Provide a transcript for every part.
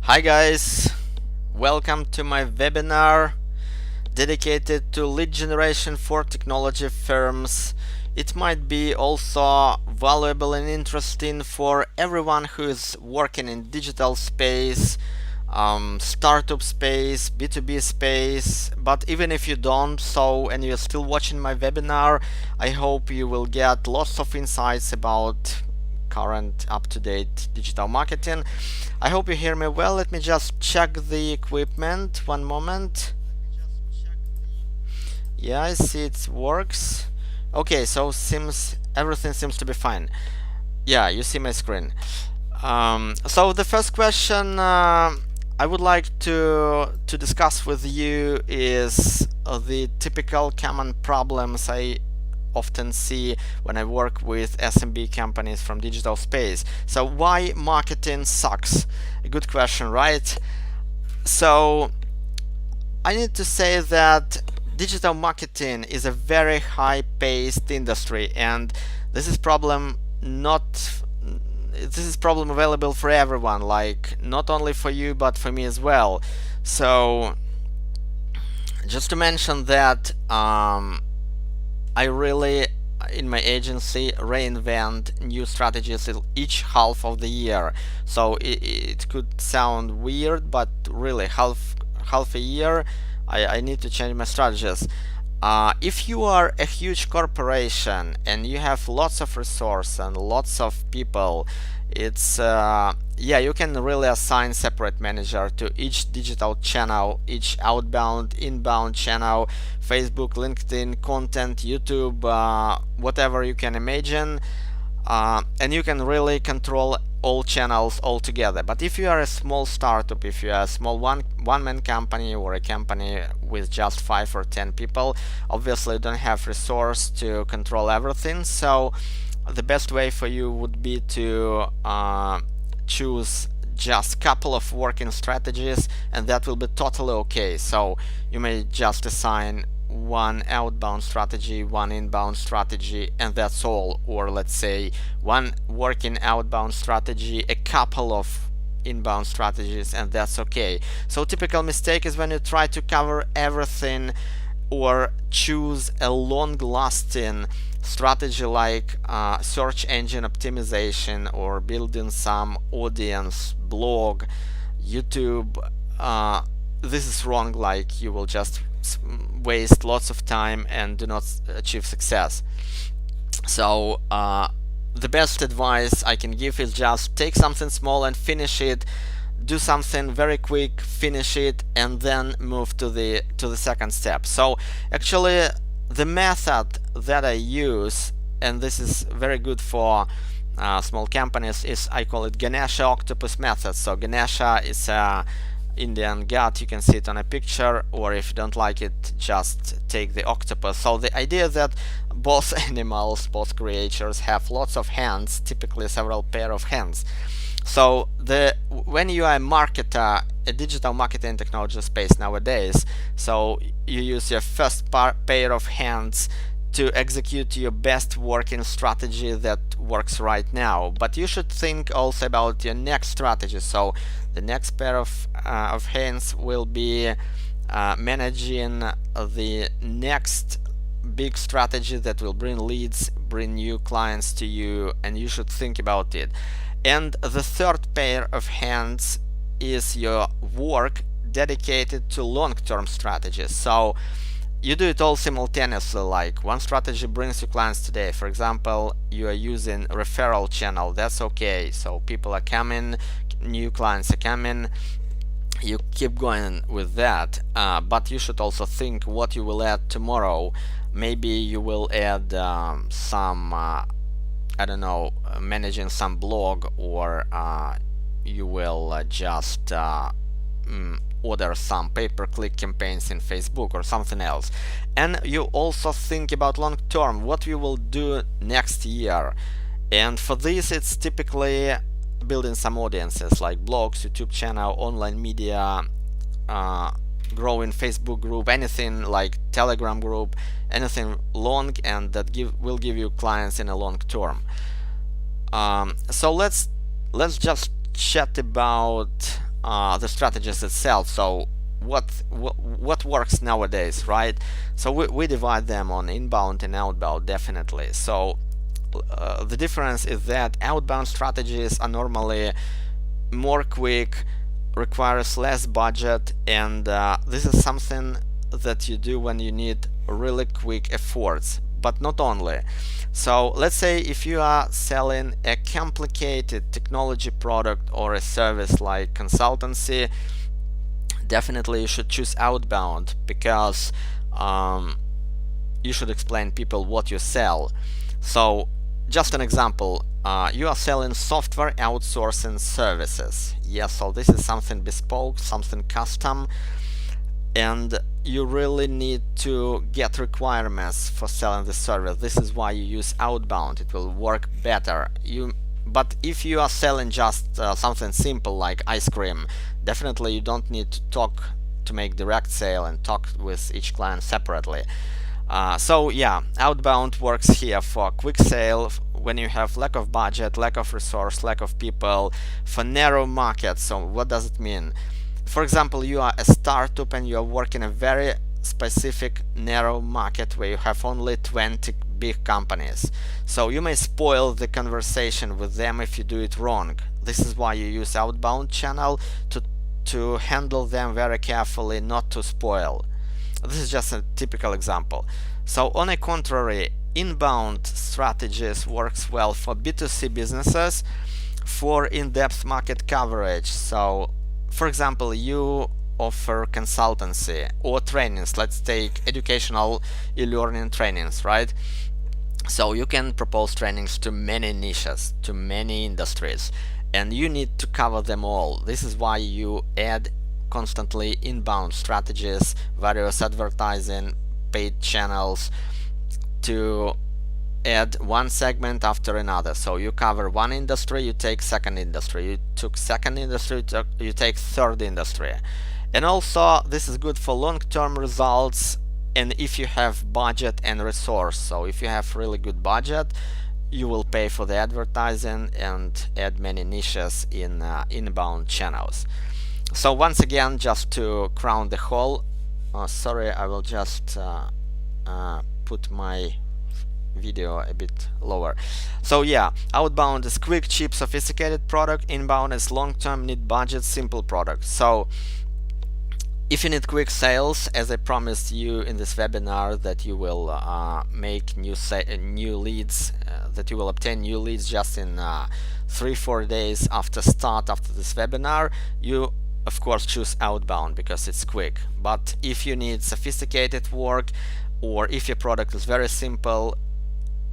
Hi guys, welcome to my webinar dedicated to lead generation for technology firms. It might be also valuable and interesting for everyone who is working in digital space, startup space, B2B space. But even if you don't, and you're still watching my webinar, I hope you will get lots of insights about current up-to-date digital marketing. I hope you hear me well. Let me just check the equipment. One moment. Yeah, I see it works. Okay, so everything seems to be fine. Yeah, you see my screen. So the first question I would like to discuss with you is the typical common problems I often see when I work with SMB companies from digital space. So why marketing sucks? A good question, right? So I need to say that digital marketing is a very high-paced industry, and this is problem available for everyone, like not only for you but for me as well. So just to mention that I really, in my agency, reinvent new strategies each half of the year. So it could sound weird, but really half a year I need to change my strategies. If you are a huge corporation and you have lots of resource and lots of people, it's yeah, you can really assign separate manager to each digital channel, each outbound, inbound channel, Facebook, LinkedIn, content, YouTube, whatever you can imagine, and you can really control all channels altogether. But if you are a small startup, if you are a small one-man company or a company with just 5 or 10 people, obviously you don't have resource to control everything. So the best way for you would be to choose just couple of working strategies, and that will be totally okay. So you may just assign one outbound strategy, one inbound strategy, and that's all. Or let's say one working outbound strategy, a couple of inbound strategies, and that's okay. So typical mistake is when you try to cover everything or choose a long-lasting strategy like search engine optimization or building some audience, blog, YouTube. This is wrong, like you will just waste lots of time and do not achieve success. So the best advice I can give is just take something small and finish it. Do something very quick, finish it, and then move to the second step. So actually the method that I use, and this is very good for small companies, is I call it Ganesha octopus method. So Ganesha is a Indian god, you can see it on a picture, or if you don't like it, just take the octopus. So the idea that both animals, both creatures have lots of hands, typically several pair of hands. So when you are a marketer, a digital marketing technology space nowadays, so you use your first pair of hands to execute your best working strategy that works right now. But you should think also about your next strategy. So the next pair of hands will be managing the next big strategy that will bring leads, bring new clients to you, and you should think about it. And the third pair of hands is your work dedicated to long-term strategies. So you do it all simultaneously, like one strategy brings you clients today. For example, you are using referral channel, that's okay. So people are coming, new clients are coming, you keep going with that. But you should also think what you will add tomorrow. Maybe you will add some I don't know, managing some blog, or you will just order some pay-per-click campaigns in Facebook or something else. And you also think about long term, what we will do next year. And for this, it's typically building some audiences like blogs, YouTube channel, online media, growing Facebook group, anything like Telegram group, anything long and that will give you clients in a long term. So let's just chat about the strategies itself. So what works nowadays, right? So we divide them on inbound and outbound, definitely. So the difference is that outbound strategies are normally more quick, requires less budget, and this is something that you do when you need really quick efforts, but not only. So let's say if you are selling a complicated technology product or a service like consultancy, definitely you should choose outbound, because you should explain people what you sell. So just an example, you are selling software outsourcing services. Yes, so this is something bespoke, something custom, and you really need to get requirements for selling the service. This is why you use outbound. It will work better. But if you are selling just something simple like ice cream, definitely you don't need to talk to make direct sale and talk with each client separately. So yeah, outbound works here for quick sale when you have lack of budget, lack of resource, lack of people, for narrow market. So what does it mean? For example, you are a startup and you are working a very specific narrow market where you have only 20 big companies. So you may spoil the conversation with them if you do it wrong. This is why you use outbound channel to handle them very carefully, not to spoil. This is just a typical example. So on the contrary, inbound strategies works well for B2C businesses for in-depth market coverage. So for example, you offer consultancy or trainings. Let's take educational e-learning trainings, right? So you can propose trainings to many niches, to many industries, and you need to cover them all. This is why you add constantly inbound strategies, various advertising, paid channels, to add one segment after another. So you cover one industry, you take second industry, you took second industry, you take third industry. And also this is good for long-term results, and if you have budget and resource. So if you have really good budget, you will pay for the advertising and add many niches in inbound channels. So once again, just to crown the whole, sorry, I will just put my video a bit lower. So yeah, outbound is quick, cheap, sophisticated product. Inbound is long-term, need budget, simple product. So if you need quick sales, as I promised you in this webinar, that you will make new leads, that you will obtain new leads just in 3-4 days after this webinar, you of course choose outbound because it's quick. But if you need sophisticated work, or if your product is very simple,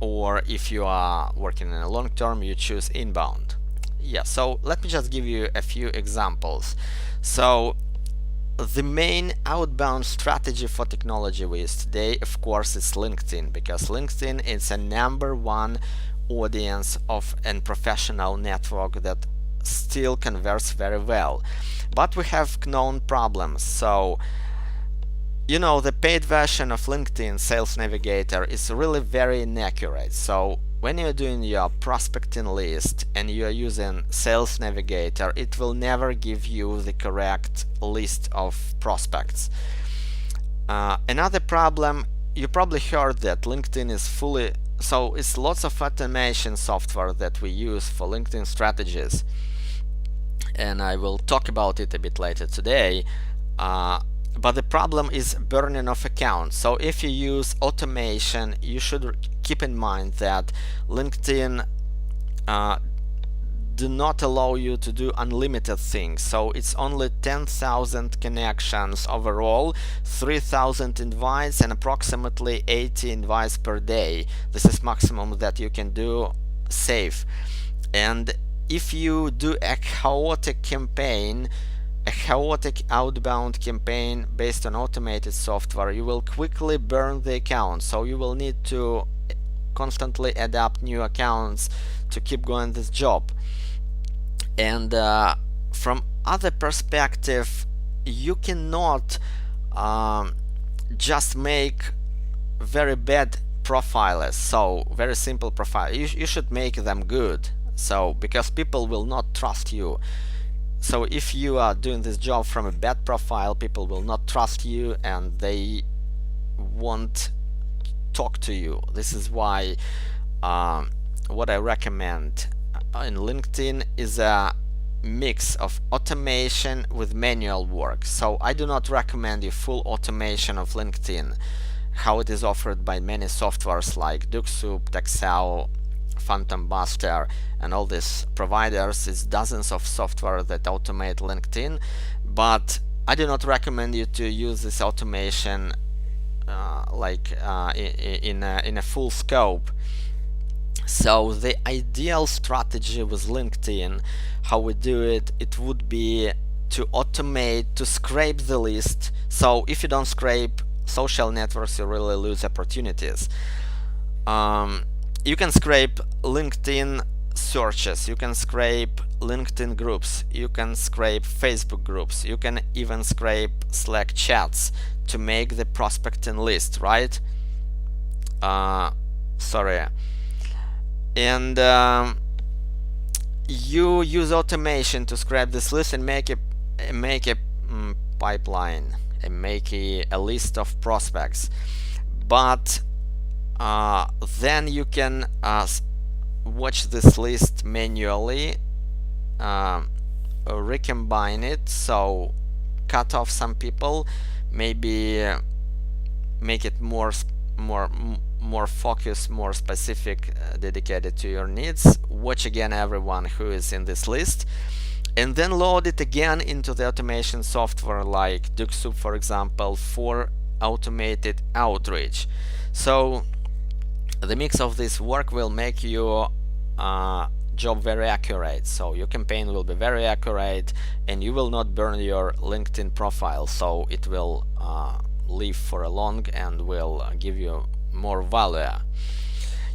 or if you are working in a long term, you choose inbound. Yeah, so let me just give you a few examples. So the main outbound strategy for technology we use today, of course, is LinkedIn, because LinkedIn is a #1 audience of a professional network that still converts very well. But we have known problems. So you know, the paid version of LinkedIn Sales Navigator is really very inaccurate. So when you're doing your prospecting list and you're using Sales Navigator, it will never give you the correct list of prospects. Another problem, you probably heard that LinkedIn is fully, so it's lots of automation software that we use for LinkedIn strategies, and I will talk about it a bit later today. But the problem is burning of accounts. So if you use automation, you should keep in mind that LinkedIn do not allow you to do unlimited things. So it's only 10,000 connections overall, 3,000 invites, and approximately 80 invites per day. This is maximum that you can do safe. And if you do a chaotic campaign, a chaotic outbound campaign based on automated software, you will quickly burn the account. So you will need to constantly adapt new accounts to keep going this job. And from other perspective, you cannot just make very bad profiles, so very simple profile. You should make them good, so because people will not trust you. So if you are doing this job from a bad profile, people will not trust you and they won't talk to you. This is why what I recommend in LinkedIn is a mix of automation with manual work. So I do not recommend you full automation of LinkedIn, how it is offered by many softwares like DuckSoup, Texel, Phantom Buster, and all these providers. It's dozens of software that automate LinkedIn, but I do not recommend you to use this automation in a full scope. So the ideal strategy with LinkedIn, how we do it, it would be to automate, to scrape the list. So if you don't scrape social networks, you really lose opportunities. You can scrape LinkedIn searches, you can scrape LinkedIn groups, you can scrape Facebook groups, you can even scrape Slack chats to make the prospecting list, right? Sorry. And you use automation to scrape this list and make a pipeline and make a list of prospects. But then you can watch this list manually, recombine it, so cut off some people, maybe make it more focused, more specific, dedicated to your needs. Watch again everyone who is in this list, and then load it again into the automation software like DuckSoup, for example, for automated outreach. So the mix of this work will make your job very accurate. So your campaign will be very accurate and you will not burn your LinkedIn profile, so it will live for a long and will give you more value.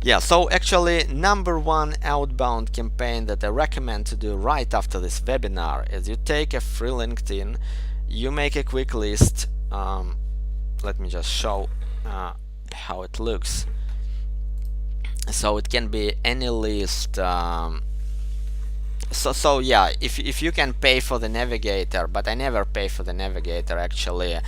Yeah, so actually number one outbound campaign that I recommend to do right after this webinar is you take a free LinkedIn, you make a quick list. Let me just show how it looks. So it can be any list. So yeah, if you can pay for the navigator, but I never pay for the navigator actually.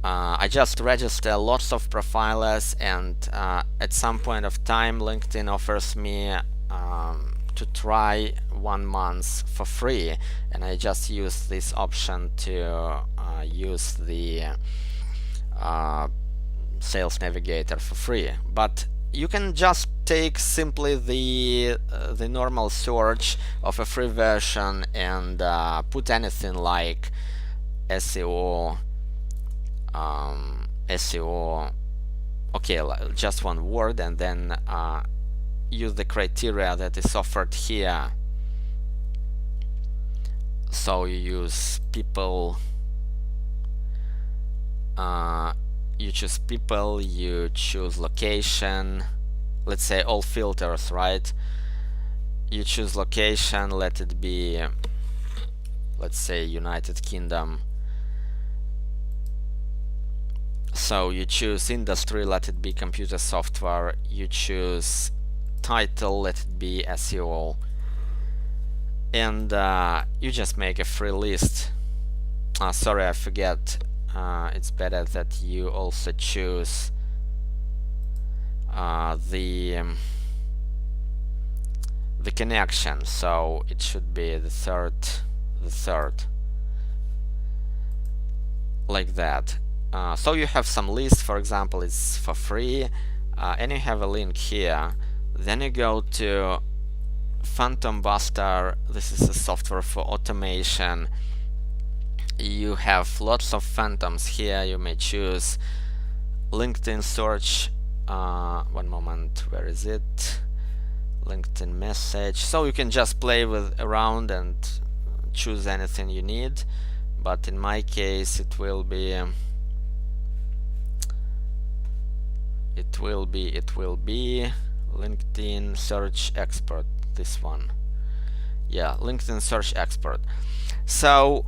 I just register lots of profilers, and at some point of time LinkedIn offers me to try 1 month for free, and I just use this option to use the sales navigator for free. But you can just take simply the normal search of a free version and put anything like SEO, okay, just one word, and then use the criteria that is offered here. So you use people, you choose people, you choose location, let's say all filters, right? You choose location, let it be, let's say, United Kingdom. So you choose industry, let it be computer software. You choose title, let it be SEO, and you just make a free list. Sorry, I forget. It's better that you also choose the connection. So it should be the third, like that. So you have some list, for example, it's for free, and you have a link here. Then you go to Phantom Buster. This is a software for automation. You have lots of phantoms here. You may choose LinkedIn search. One moment, where is it? LinkedIn message. So you can just play with around and choose anything you need. But in my case, it will be LinkedIn Search Expert, this one. Yeah, LinkedIn Search Expert. So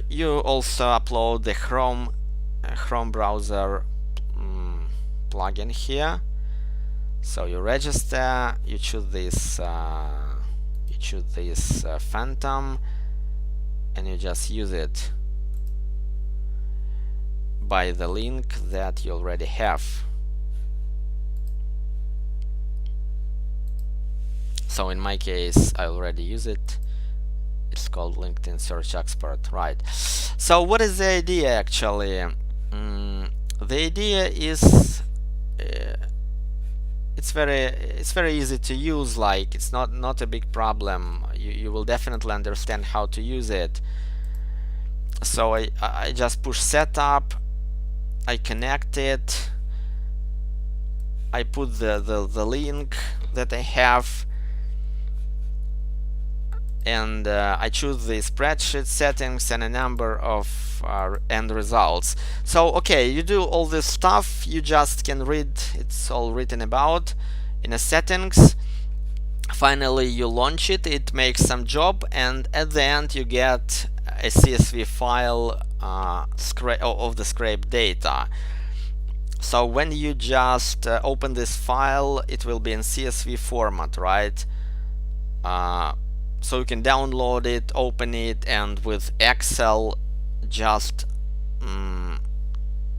you also upload the Chrome browser plugin here. So you register, you choose this choose this phantom, and you just use it by the link that you already have. So in my case, I already use it. It's called LinkedIn Search Expert, right? So what is the idea actually? The idea is it's very easy to use. Like, it's not a big problem. You will definitely understand how to use it. So I just push setup, I connect it, I put the link that I have, and I choose the spreadsheet settings and a number of end results. So okay, you do all this stuff, you just can read, it's all written about in the settings. Finally you launch it, it makes some job, and at the end you get a CSV file of the scraped data. So when you just open this file, it will be in CSV format, right? So you can download it, open it, and with Excel just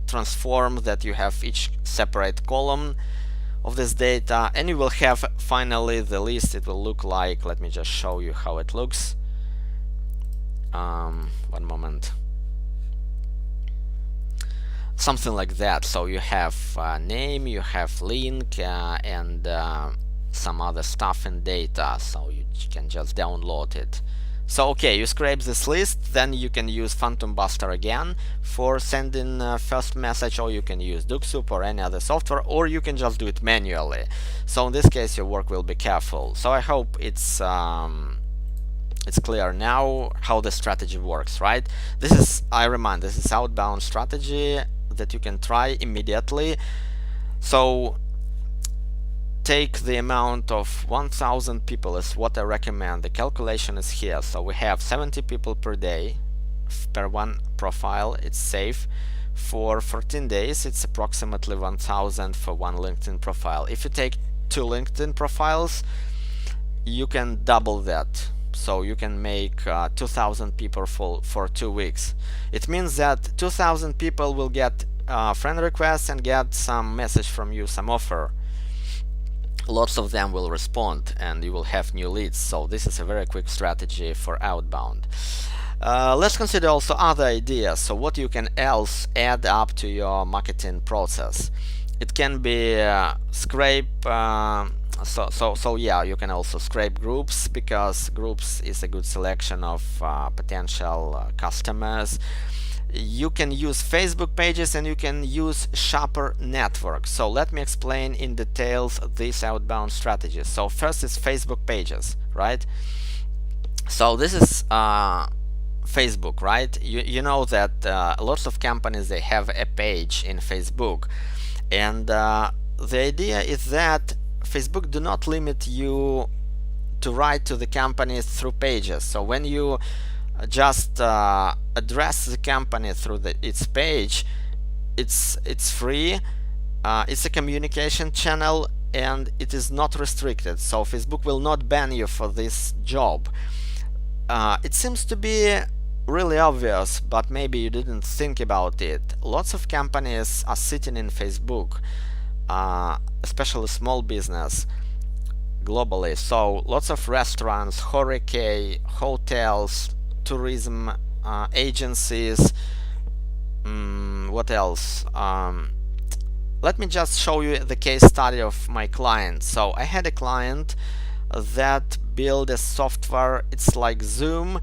transform that you have each separate column of this data, and you will have finally the list. It will look like, let me just show you how it looks. One moment. Something like that. So you have name, you have link, and some other stuff and data, so you can just download it. So okay, you scrape this list, then you can use Phantom Buster again for sending first message, or you can use DuckSoup or any other software, or you can just do it manually. So in this case your work will be careful. So I hope it's clear now how the strategy works, right? This is, I remind, this is outbound strategy that you can try immediately. So take the amount of 1000 people is what I recommend. The calculation is here. So we have 70 people per day per one profile. It's safe. For 14 days it's approximately 1000 for one LinkedIn profile. If you take 2 LinkedIn profiles, you can double that. So you can make 2000 people for 2 weeks. It means that 2000 people will get friend requests and get some message from you, some offer. Lots of them will respond and you will have new leads. So this is a very quick strategy for outbound. Let's consider also other ideas. So what you can else add up to your marketing process. It can be scrape. So yeah, you can also scrape groups, because groups is a good selection of potential customers. You can use Facebook pages, and you can use shopper networks. So let me explain in details these outbound strategies. So first is Facebook pages, right? So this is Facebook, right? You know that lots of companies, they have a page in Facebook, and the idea is that Facebook do not limit you to write to the companies through pages. So when you just address the company through its page, it's free, it's a communication channel, and it is not restricted. So Facebook will not ban you for this job. It seems to be really obvious, but maybe you didn't think about it. Lots of companies are sitting in Facebook, especially small business globally. So lots of restaurants, HoReCa, hotels, tourism agencies. What else? Let me just show you the case study of my client. So I had a client that built a software. It's like Zoom,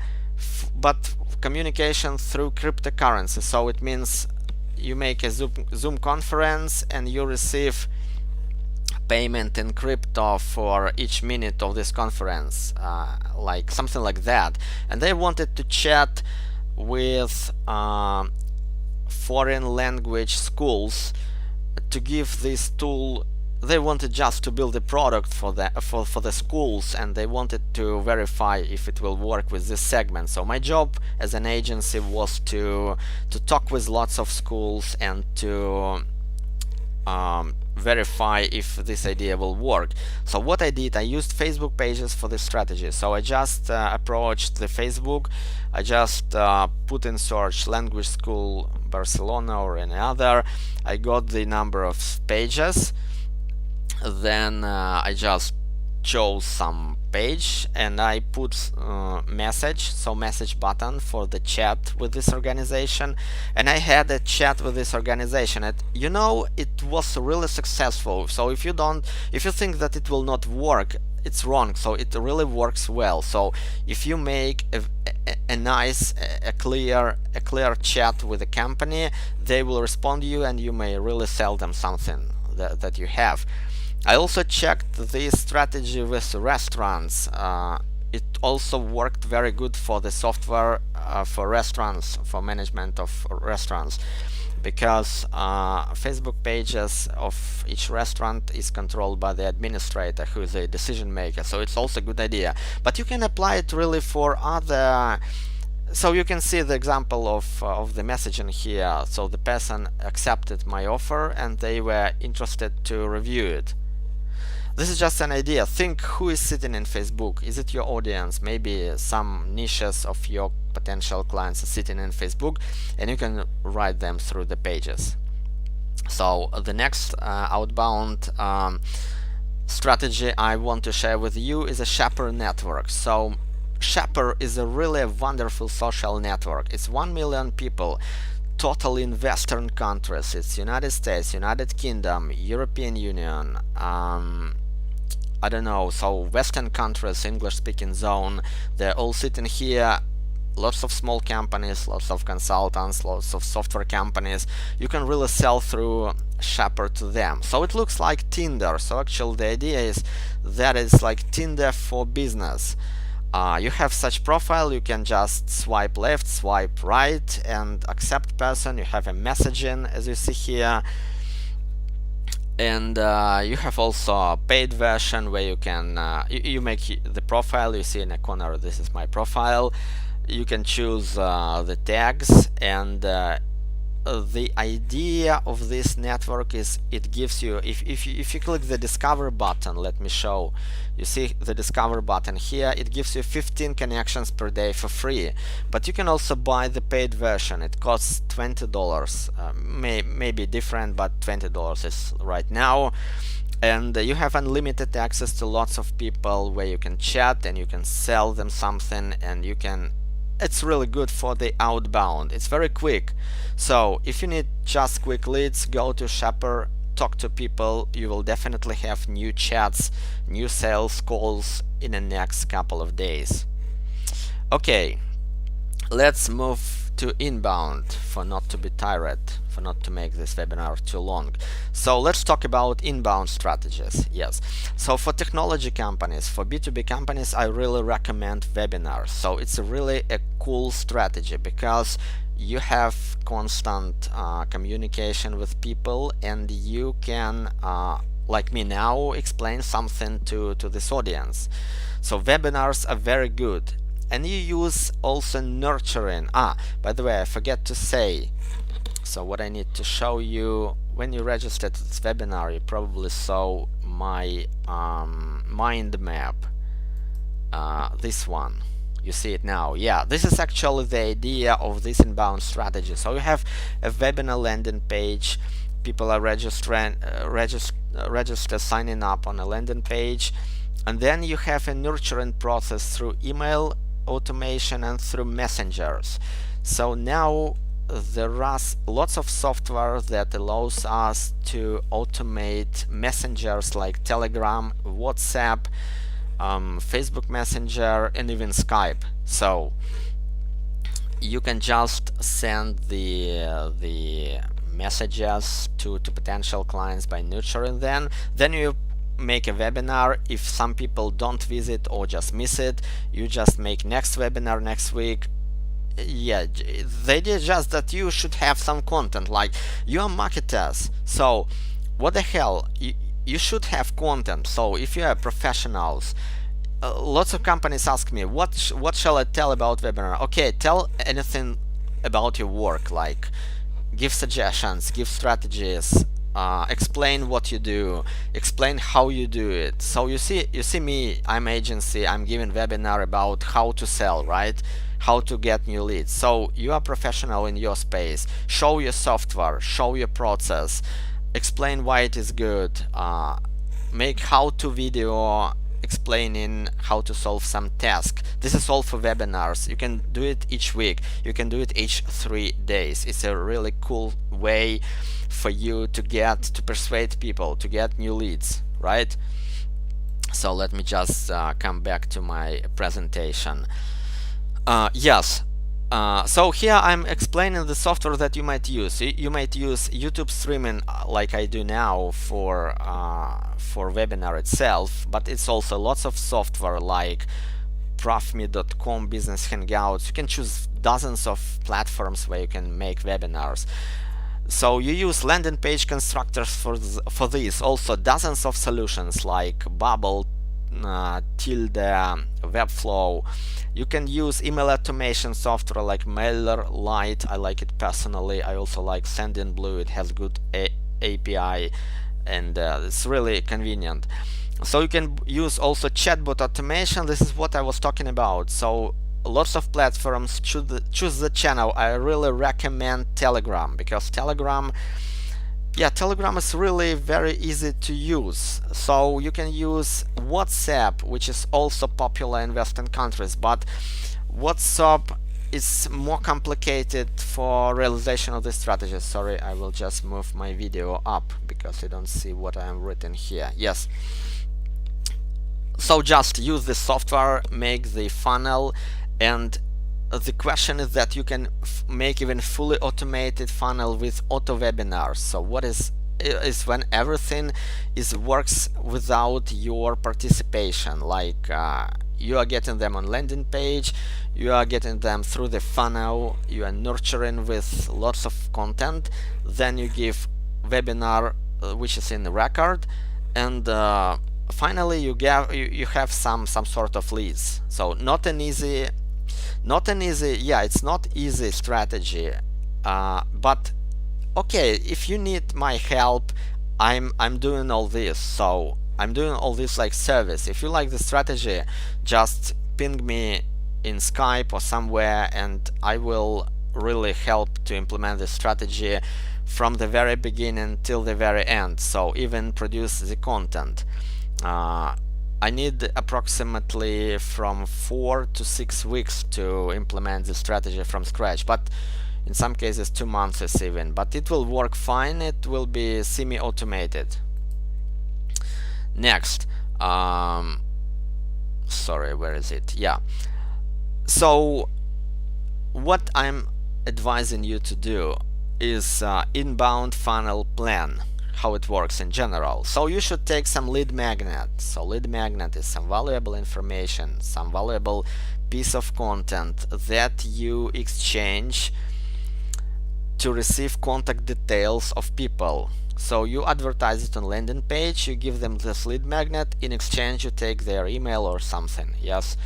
but communication through cryptocurrency. So it means you make a Zoom conference and you receive payment in crypto for each minute of this conference, like something like that. And they wanted to chat with foreign language schools to give this tool. They wanted just to build a product for the schools, and they wanted to verify if it will work with this segment. So my job as an agency was to talk with lots of schools and to verify if this idea will work. So what I did, I used Facebook pages for this strategy. So I just approached the Facebook. I just put in search language school Barcelona or any other. I got the number of pages. Then I just chose some page and I put message button for the chat with this organization, and I had a chat with this organization, and it was really successful. So if you think that it will not work, it's wrong. So it really works well. So if you make a nice, clear chat with the company, they will respond to you and you may really sell them something that you have. I also checked this strategy with restaurants. It also worked very good for the software for restaurants, for management of restaurants, because Facebook pages of each restaurant is controlled by the administrator, who is a decision maker. So it's also a good idea. But you can apply it really for other. So you can see the example of the messaging here. So the person accepted my offer and they were interested to review it. This is just an idea. Think who is sitting in Facebook. Is it your audience? Maybe some niches of your potential clients are sitting in Facebook, and you can write them through the pages. So the next outbound strategy I want to share with you is a Shopper network. So Shopper is a really wonderful social network. It's 1 million people total in Western countries. It's United States, United Kingdom, European Union, I don't know, so Western countries, English-speaking zone, they're all sitting here. Lots of small companies, lots of consultants, lots of software companies. You can really sell through Shopper to them. So it looks like Tinder. So actually the idea is that it's like Tinder for business. You have such profile, you can just swipe left, swipe right, and accept person. You have a messaging, as you see here. And you have also a paid version where you can you make the profile. You see in the corner, this is my profile. You can choose the tags, and the idea of this network is it gives you, if you click the discover button, let me show. You see the discover button here, it gives you 15 connections per day for free, but you can also buy the paid version. It costs $20, maybe different, but $20 is right now. And you have unlimited access to lots of people where you can chat and you can sell them something, and you can, it's really good for the outbound. It's very quick. So if you need just quick leads, go to Shopper, talk to people. You will definitely have new chats, new sales calls in the next couple of days. Okay, let's move to inbound, for not to be tired, for not to make this webinar too long. So let's talk about inbound strategies. Yes, so for technology companies, for B2B companies, I really recommend webinars. So it's really a cool strategy because you have constant communication with people, and you can like me now, explain something to this audience. So webinars are very good. And you use also nurturing. By the way, I forget to say, so what I need to show you, when you registered to this webinar, you probably saw my mind map, this one. You see it now. Yeah, this is actually the idea of this inbound strategy. So you have a webinar landing page, people are registering, signing up on a landing page, and then you have a nurturing process through email automation and through messengers. So now there are lots of software that allows us to automate messengers like Telegram, WhatsApp, Facebook Messenger, and even Skype. So you can just send the messages to potential clients by nurturing them. Then you make a webinar. If some people don't visit or just miss it, you just make next webinar next week. Yeah, the idea is just that you should have some content, like you are marketers, so what the hell, you should have content. So if you are professionals, lots of companies ask me, what shall I tell about webinar? Okay, tell anything about your work, like give suggestions, give strategies, explain what you do, explain how you do it. So you see me, I'm agency, I'm giving webinar about how to sell, right? How to get new leads. So you are professional in your space. Show your software, show your process, explain why it is good, make how-to video explaining how to solve some task. This is all for webinars. You can do it each week, you can do it each 3 days. It's a really cool way for you to persuade people to get new leads, right? So let me just come back to my presentation. Yes. So here I'm explaining the software that you might use. You might use YouTube streaming like I do now for webinar itself, but it's also lots of software like profme.com, Business Hangouts. You can choose dozens of platforms where you can make webinars. So you use landing page constructors for this. Also dozens of solutions like Bubble, Tilde, Webflow. You can use email automation software like MailerLite. I like it personally. I also like Sendinblue. It has good API and it's really convenient. So you can use also chatbot automation. This is what I was talking about. So lots of platforms. Choose the channel. I really recommend Telegram, because Telegram is really very easy to use. So you can use WhatsApp, which is also popular in Western countries, but WhatsApp is more complicated for realization of this strategy. Sorry, I will just move my video up because you don't see what I am written here. Yes. So just use the software, make the funnel, and the question is that you can make even fully automated funnel with auto webinars. So what is when everything works without your participation, like you are getting them on landing page, you are getting them through the funnel, you are nurturing with lots of content, then you give webinar which is in the record, and finally you have some sort of leads. So not an easy, yeah, it's not easy strategy, but okay, if you need my help, I'm doing all this. So I'm doing all this like service. If you like the strategy, just ping me in Skype or somewhere, and I will really help to implement the strategy from the very beginning till the very end. So even produce the content. I need approximately from 4 to 6 weeks to implement the strategy from scratch, but in some cases 2 months even, but it will work fine. It will be semi-automated. Next, sorry, where is it? Yeah. So what I'm advising you to do is inbound funnel plan, how it works in general. So you should take some lead magnet. So lead magnet is some valuable information, some valuable piece of content that you exchange to receive contact details of people. So you advertise it on landing page, you give them this lead magnet, in exchange you take their email or something. Yes.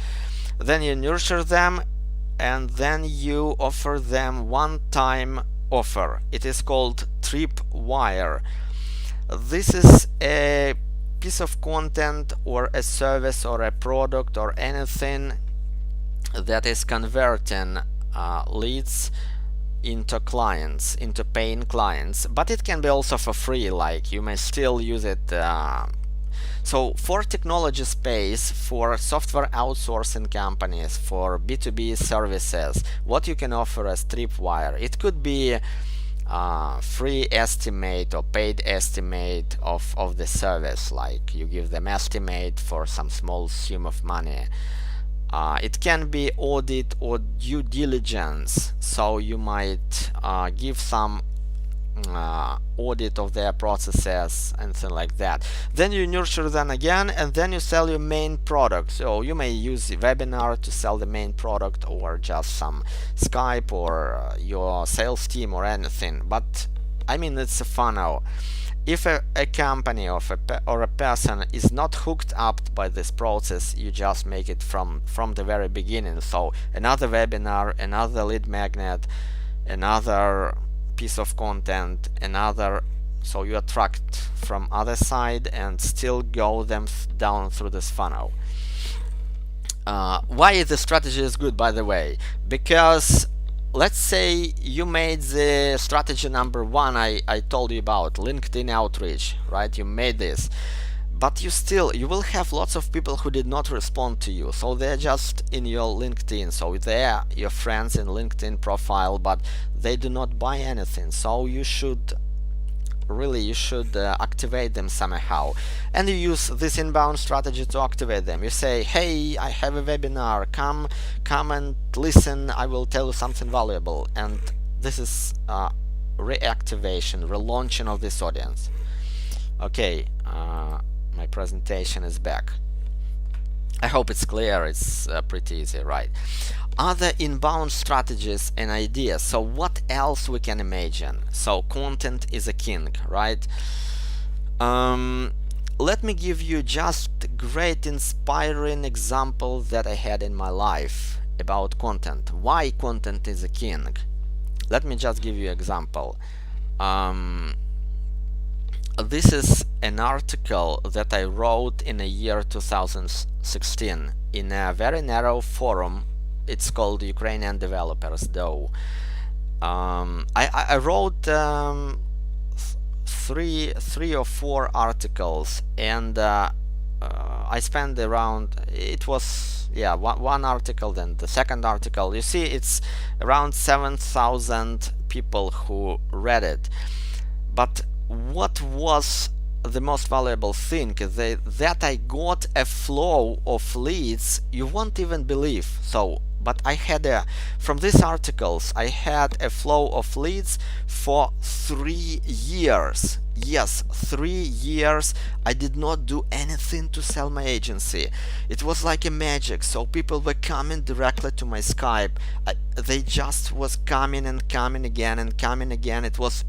Then you nurture them, and then you offer them one-time offer. It is called tripwire. This is a piece of content or a service or a product or anything that is converting leads into clients, into paying clients, but it can be also for free, like you may still use it. So for technology space, for software outsourcing companies, for B2B services, what you can offer as tripwire, it could be free estimate or paid estimate of the service, like you give them estimate for some small sum of money. It can be audit or due diligence, so you might give some audit of their processes and things like that. Then you nurture them again, and then you sell your main product. So you may use the webinar to sell the main product, or just some Skype or your sales team or anything. But I mean, it's a funnel. If a company or a person is not hooked up by this process, you just make it from the very beginning. So another webinar, another lead magnet, another piece of content, another so you attract from other side and still go them down through this funnel. Why the strategy is good, by the way? Because let's say you made the strategy number 1 I told you about, LinkedIn outreach, right? You made this, but you will have lots of people who did not respond to you, so they're just in your LinkedIn, so they're your friends in LinkedIn profile, but they do not buy anything. So you should activate them somehow, and you use this inbound strategy to activate them. You say, hey, I have a webinar, come and listen, I will tell you something valuable. And this is reactivation, relaunching of this audience. Okay, my presentation is back. I hope it's clear. It's pretty easy, right? Other inbound strategies and ideas. So what else we can imagine? So content is a king, right? Let me give you just great inspiring example that I had in my life about content. Why content is a king? Let me just give you an example. This is an article that I wrote in the year 2016 in a very narrow forum. It's called Ukrainian Developers, though. I wrote three or four articles, and I spent around, it was, yeah, one article, then the second article. You see, it's around 7,000 people who read it. But what was the most valuable thing is that I got a flow of leads you won't even believe. So, but I had from these articles I had a flow of leads for 3 years. Yes, 3 years. I did not do anything to sell my agency. It was like a magic. So people were coming directly to my Skype. They just was coming and coming again and coming again. It was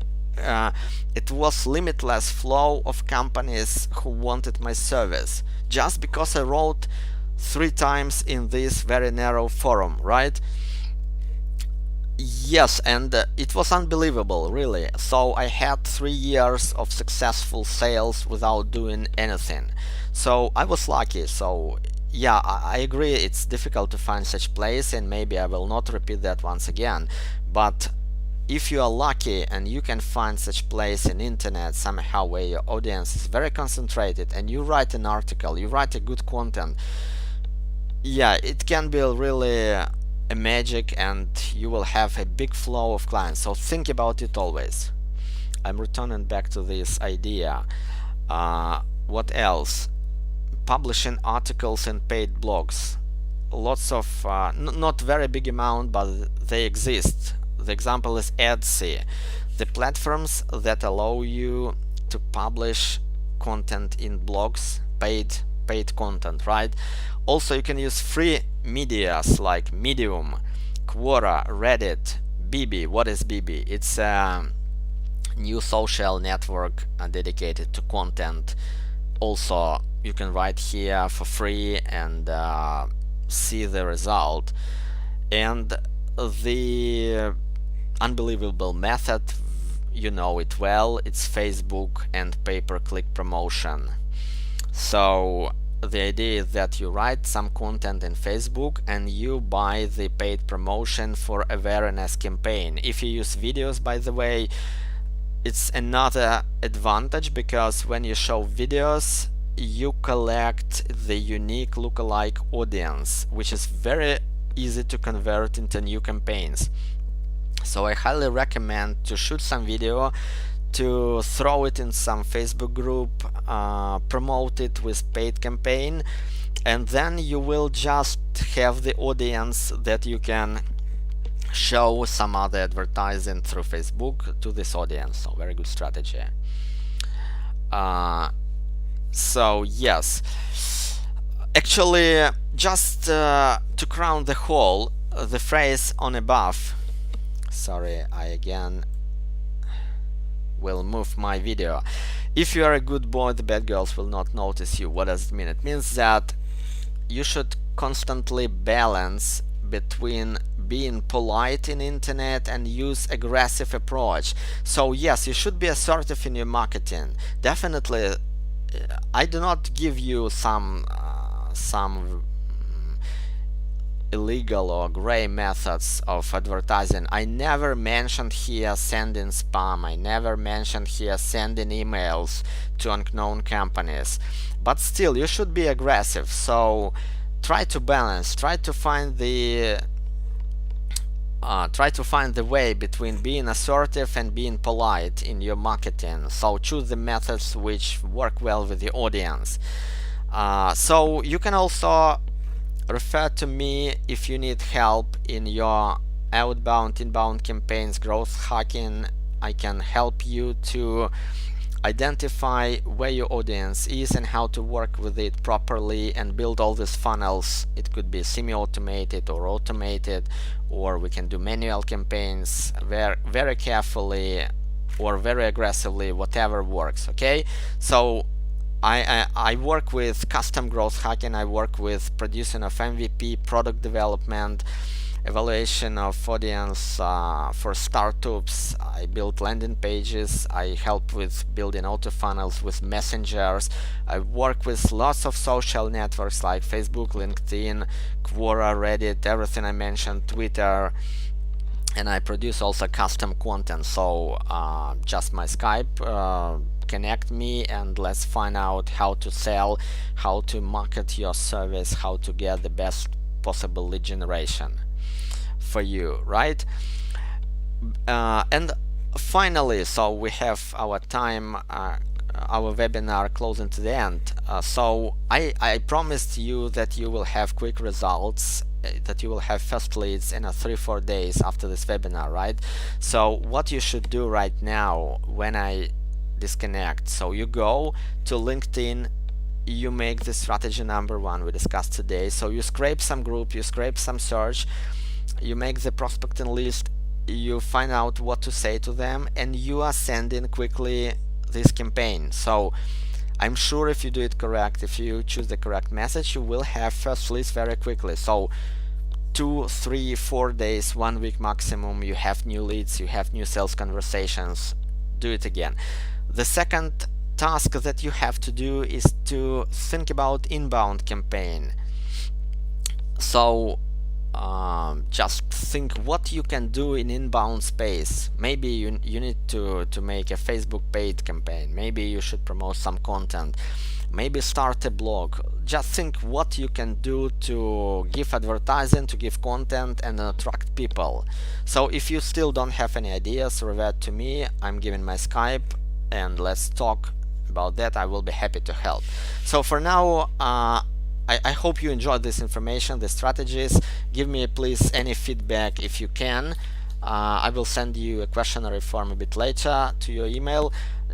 limitless flow of companies who wanted my service, just because I wrote 3 times in this very narrow forum, right? Yes, and it was unbelievable, really. So I had 3 years of successful sales without doing anything. So I was lucky. So yeah, I agree, it's difficult to find such place, and maybe I will not repeat that once again. But if you are lucky and you can find such place in internet somehow where your audience is very concentrated, and you write an article, you write a good content, yeah, it can be really a magic, and you will have a big flow of clients. So think about it always. I'm returning back to this idea. What else? Publishing articles and paid blogs. Lots of not very big amount, but they exist. The example is Etsy, the platforms that allow you to publish content in blogs, paid content, right? Also, you can use free medias like Medium, Quora, Reddit, BB. What is BB? It's a new social network dedicated to content. Also, you can write here for free and see the result. And the unbelievable method, you know it well, it's Facebook and pay-per-click promotion. So the idea is that you write some content in Facebook and you buy the paid promotion for awareness campaign. If you use videos, by the way, it's another advantage, because when you show videos you collect the unique lookalike audience, which is very easy to convert into new campaigns. So I highly recommend to shoot some video, to throw it in some Facebook group, promote it with paid campaign, and then you will just have the audience that you can show some other advertising through Facebook to this audience. So very good strategy. So yes, actually, just to crown the whole, the phrase on above, sorry, I again will move my video. If you are a good boy, the bad girls will not notice you. What does it mean? It means that you should constantly balance between being polite in internet and use aggressive approach. So yes, you should be assertive in your marketing. Definitely, I do not give you some illegal or gray methods of advertising. I never mentioned here sending spam. I never mentioned here sending emails to unknown companies. But still, you should be aggressive. So try to balance. Try to find the way between being assertive and being polite in your marketing. So choose the methods which work well with the audience. So you can also refer to me if you need help in your outbound, inbound campaigns, growth hacking. I can help you to identify where your audience is and how to work with it properly and build all these funnels. It could be semi-automated or automated, or we can do manual campaigns very carefully or very aggressively, whatever works. Okay, so I work with custom growth hacking. I work with producing of MVP, product development, evaluation of audience for startups. I build landing pages. I help with building auto funnels with messengers. I work with lots of social networks like Facebook, LinkedIn, Quora, Reddit, everything I mentioned, Twitter. And I produce also custom content. So just my Skype. Connect me and let's find out how to sell, how to market your service, how to get the best possible lead generation for you, right? And finally, so we have our time, our webinar closing to the end. So I promised you that you will have quick results, that you will have first leads in 3-4 days after this webinar, right? So what you should do right now when I disconnect, so you go to LinkedIn, you make the strategy number 1 we discussed today. So you scrape some group, you scrape some search, you make the prospecting list, you find out what to say to them, and you are sending quickly this campaign. So I'm sure if you do it correct, if you choose the correct message, you will have first leads very quickly. So 2, 3, 4 days, 1 week maximum, you have new leads, you have new sales conversations. Do it again. The second task that you have to do is to think about inbound campaign. So just think what you can do in inbound space. Maybe you need to make a Facebook paid campaign. Maybe you should promote some content. Maybe start a blog. Just think what you can do to give advertising, to give content and attract people. So if you still don't have any ideas, revert to me. I'm giving my Skype and let's talk about that. I will be happy to help. So for now, I hope you enjoyed this information, the strategies. Give me please any feedback if you can. I will send you a questionnaire form a bit later to your email.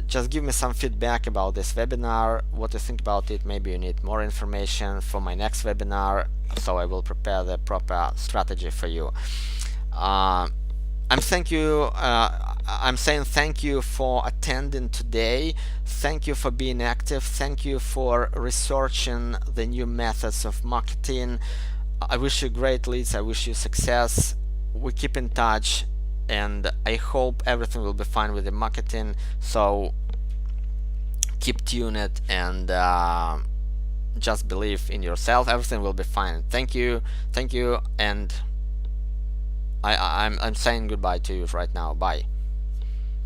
Just give me some feedback about this webinar, what you think about it. Maybe you need more information for my next webinar, so I will prepare the proper strategy for you. I'm saying thank you for attending today. Thank you for being active. Thank you for researching the new methods of marketing. I wish you great leads. I wish you success. We keep in touch, and I hope everything will be fine with the marketing. So keep tuned and just believe in yourself. Everything will be fine. Thank you, and I'm saying goodbye to you right now. Bye.